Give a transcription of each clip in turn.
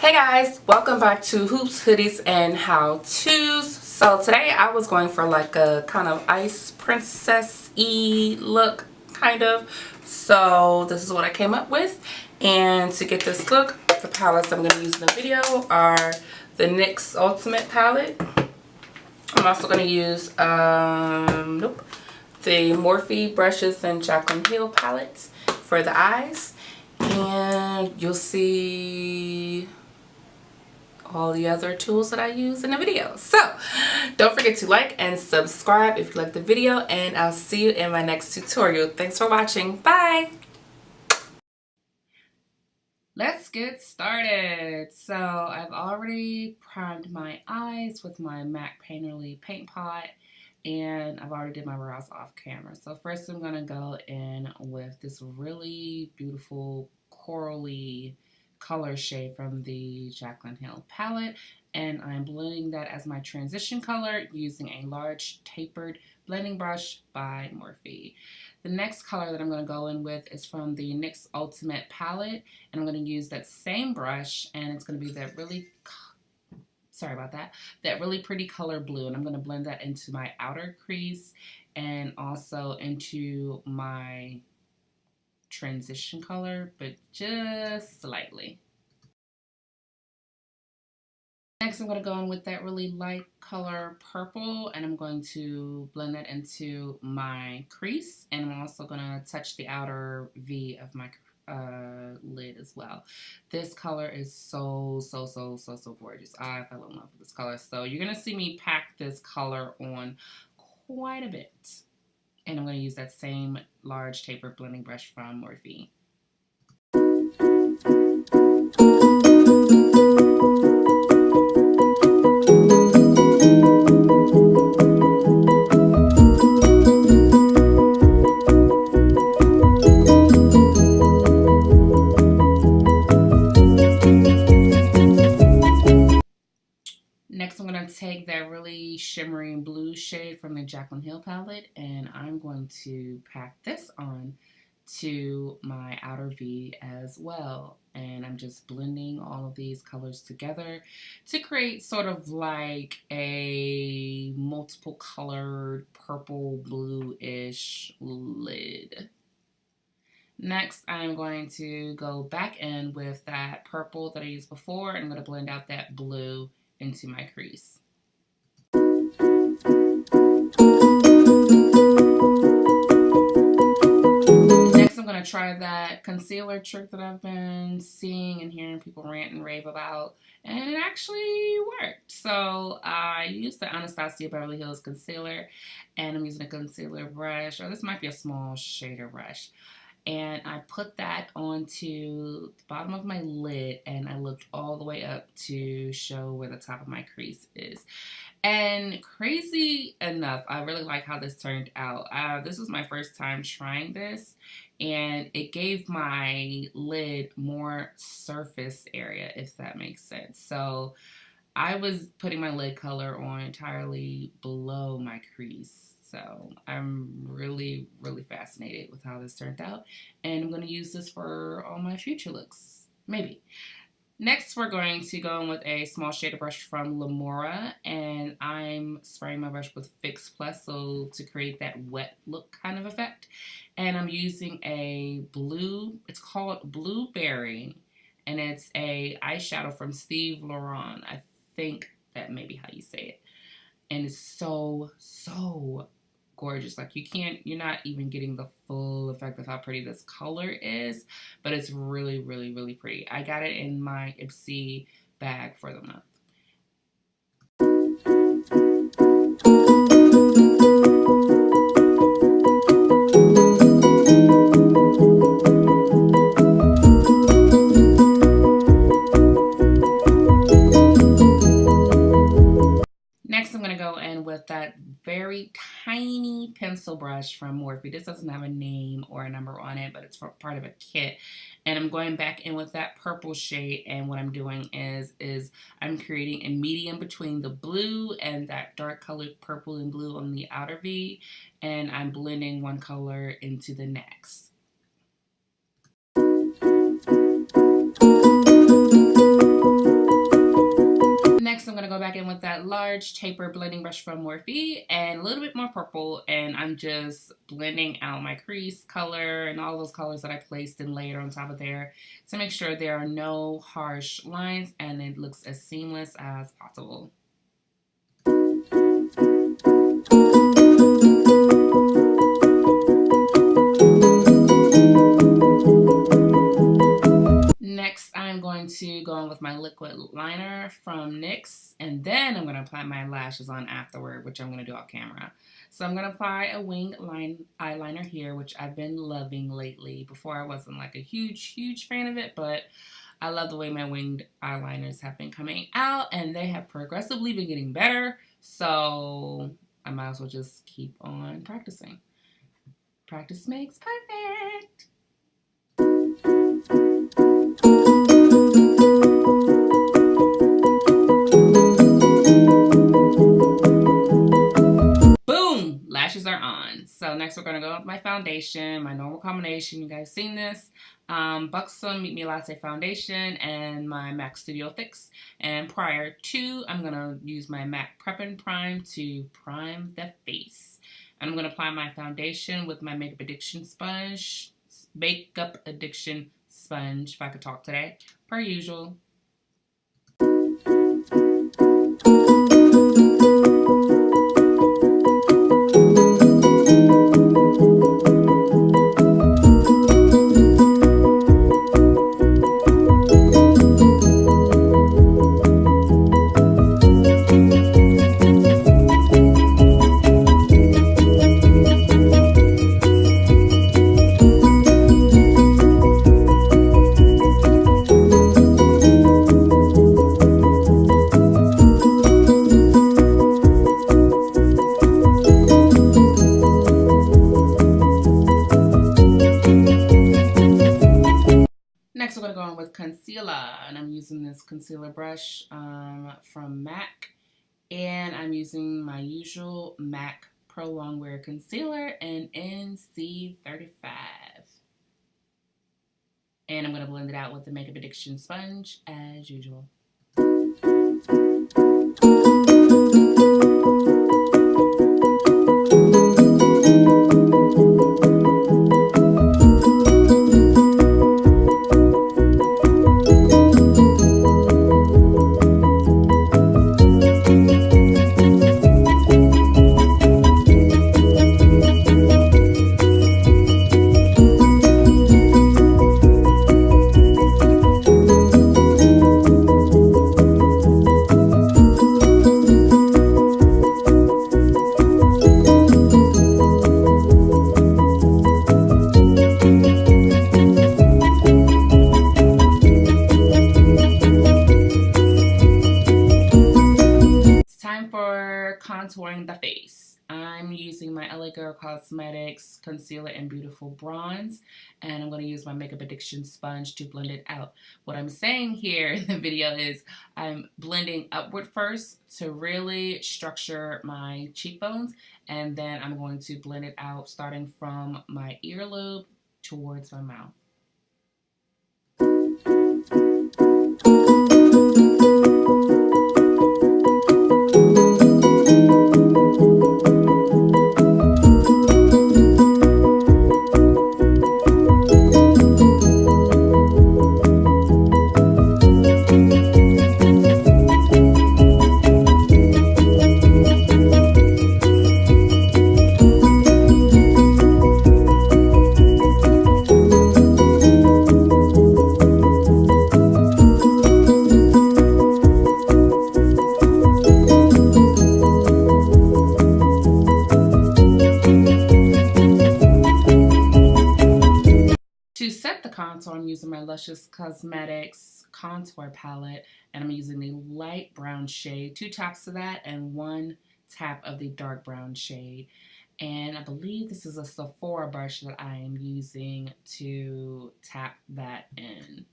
Hey guys, welcome back to Hoops, Hoodies, and How To's. So today I was going for like a kind of ice princess-y look, kind of. So this is what I came up with. And to get this look, the palettes I'm going to use in the video are the NYX Ultimate palette. I'm also going to use the Morphe brushes and Jaclyn Hill palettes for the eyes. And you'll see all the other tools that I use in the video. So don't forget to like and subscribe if you like the video, and I'll see you in my next tutorial. Thanks for watching. Bye. Let's get started. So I've already primed my eyes with my MAC Painterly paint pot, and I've already did my brows off camera. So first I'm gonna go in with this really beautiful corally color shade from the Jaclyn Hill palette, and I'm blending that as my transition color using a large tapered blending brush by Morphe. The next color that I'm going to go in with is from the NYX Ultimate palette, and I'm going to use that same brush, and it's going to be that really that really pretty color blue, and I'm going to blend that into my outer crease and also into my transition color, but just slightly. Next, I'm going to go in with that really light color purple, and I'm going to blend that into my crease, and I'm also going to touch the outer V of my lid as well. This color is so gorgeous. I fell in love with this color. So you're going to see me pack this color on quite a bit. And I'm going to use that same large tapered blending brush from Morphe. Next, I'm going to take that really shimmering blue shade from the Jaclyn Hill palette, and I'm going to pack this on to my outer V as well. And I'm just blending all of these colors together to create sort of like a multiple colored purple blue-ish lid. Next, I'm going to go back in with that purple that I used before, and I'm going to blend out that blue into my crease. Next, I'm going to try that concealer trick that I've been seeing and hearing people rant and rave about, and it actually worked. So I used the Anastasia Beverly Hills concealer, and I'm using a concealer brush, or this might be a small shader brush. And I put that onto the bottom of my lid, and I looked all the way up to show where the top of my crease is. And crazy enough, I really like how this turned out. This was my first time trying this, and it gave my lid more surface area, if that makes sense. So I was putting my lid color on entirely below my crease. So I'm really fascinated with how this turned out, and I'm going to use this for all my future looks, maybe. Next, we're going to go in with a small shader brush from Laurant, and I'm spraying my brush with Fix Plus so to create that wet look kind of effect. And I'm using a blue, it's called Blueberry, and it's a eyeshadow from Steve Laurent. I think that may be how you say it. And it's so gorgeous. Like you're not even getting the full effect of how pretty this color is, but it's really pretty. I got it in my Ipsy bag for the month. Next, I'm going to go in with that very tiny pencil brush from Morphe. This doesn't have a name or a number on it, but it's part of a kit. And I'm going back in with that purple shade, and what I'm doing is I'm creating a medium between the blue and that dark colored purple and blue on the outer V, and I'm blending one color into the next. go back in with that large taper blending brush from Morphe and a little bit more purple, and I'm just blending out my crease color and all those colors that I placed and layered on top of there to make sure there are no harsh lines and it looks as seamless as possible. Next, I'm going to go in with my liquid liner from NYX, and then I'm going to apply my lashes on afterward, which I'm going to do off camera. So I'm going to apply a wing line eyeliner here, which I've been loving lately. Before I wasn't like a huge fan of it, but I love the way my winged eyeliners have been coming out, and they have progressively been getting better. So I might as well just keep on practicing. Practice makes perfect. Boom! Lashes are on. So next we're going to go with my foundation, my normal combination. You guys seen this. Buxom Meet Me Latte foundation and my MAC Studio Fix. And prior to, I'm going to use my MAC Prep and Prime to prime the face. And I'm going to apply my foundation with my Makeup Addiction sponge. If I could talk today, per usual. Next, we're going to go in with concealer, and I'm using this concealer brush from MAC, and I'm using my usual MAC Pro Longwear Concealer in NC35. And I'm going to blend it out with the Makeup Addiction sponge as usual. Contouring the face. I'm using my LA Girl Cosmetics Concealer in Beautiful Bronze, and I'm going to use my Makeup Addiction sponge to blend it out. What I'm saying here in the video is I'm blending upward first to really structure my cheekbones, and then I'm going to blend it out starting from my earlobe towards my mouth. So I'm using my Luscious Cosmetics contour palette, and I'm using the light brown shade, 2 taps of that and 1 tap of the dark brown shade. And I believe this is a Sephora brush that I am using to tap that in.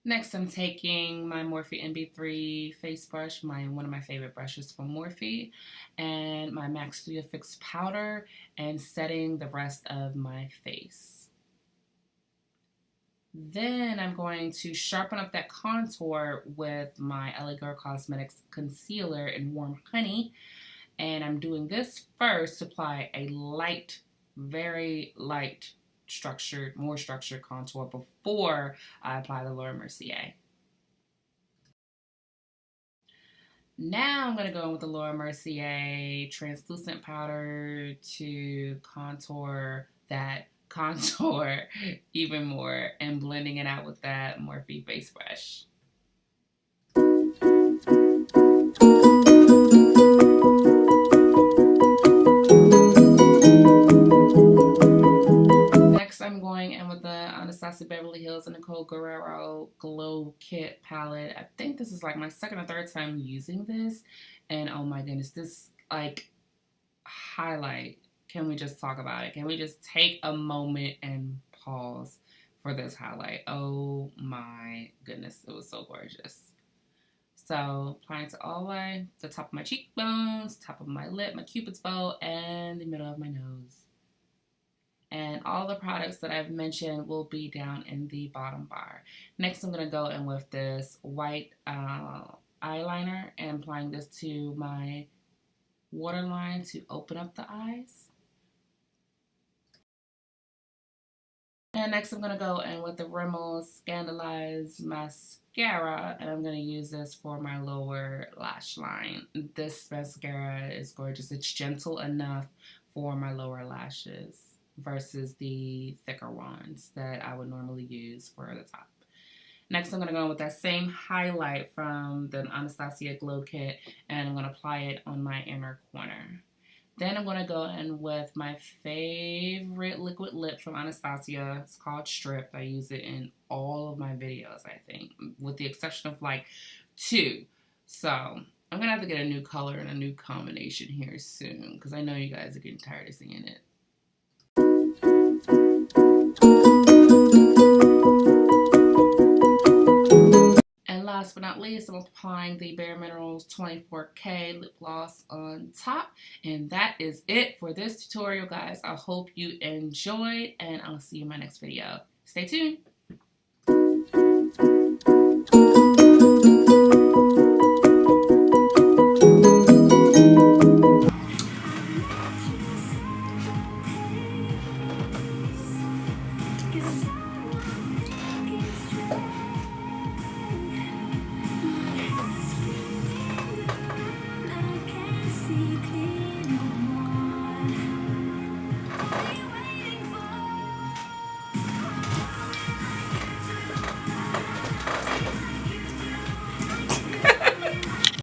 Next, I'm taking my Morphe MB3 face brush, one of my favorite brushes from Morphe, and my MAC Studio Fix powder, and setting the rest of my face. Then I'm going to sharpen up that contour with my LA Girl Cosmetics concealer in Warm Honey. And I'm doing this first to apply a light, very light, more structured contour before I apply the Laura Mercier. Now I'm going to go in with the Laura Mercier translucent powder to contour that contour even more, and blending it out with that Morphe face brush. Next, I'm going in with the Anastasia Beverly Hills and Nicole Guerrero Glow Kit palette. I think this is like my second or third time using this, and oh my goodness, this like highlight. Can we just talk about it? Can we just take a moment and pause for this highlight? Oh my goodness, it was so gorgeous. So applying it all the way to the top of my cheekbones, top of my lip, my cupid's bow, and the middle of my nose. And all the products that I've mentioned will be down in the bottom bar. Next, I'm going to go in with this white eyeliner and applying this to my waterline to open up the eyes. And next I'm going to go in with the Rimmel Scandalized Mascara, and I'm going to use this for my lower lash line. This mascara is gorgeous. It's gentle enough for my lower lashes versus the thicker ones that I would normally use for the top. Next I'm going to go in with that same highlight from the Anastasia Glow Kit, and I'm going to apply it on my inner corner. Then I'm going to go in with my favorite liquid lip from Anastasia. It's called Stripped. I use it in all of my videos, I think, with the exception of like 2. So I'm going to have to get a new color and a new combination here soon, because I know you guys are getting tired of seeing it. And last but not least, I'm applying the Bare Minerals 24K lip gloss on top. And that is it for this tutorial, guys. I hope you enjoyed, and I'll see you in my next video. Stay tuned.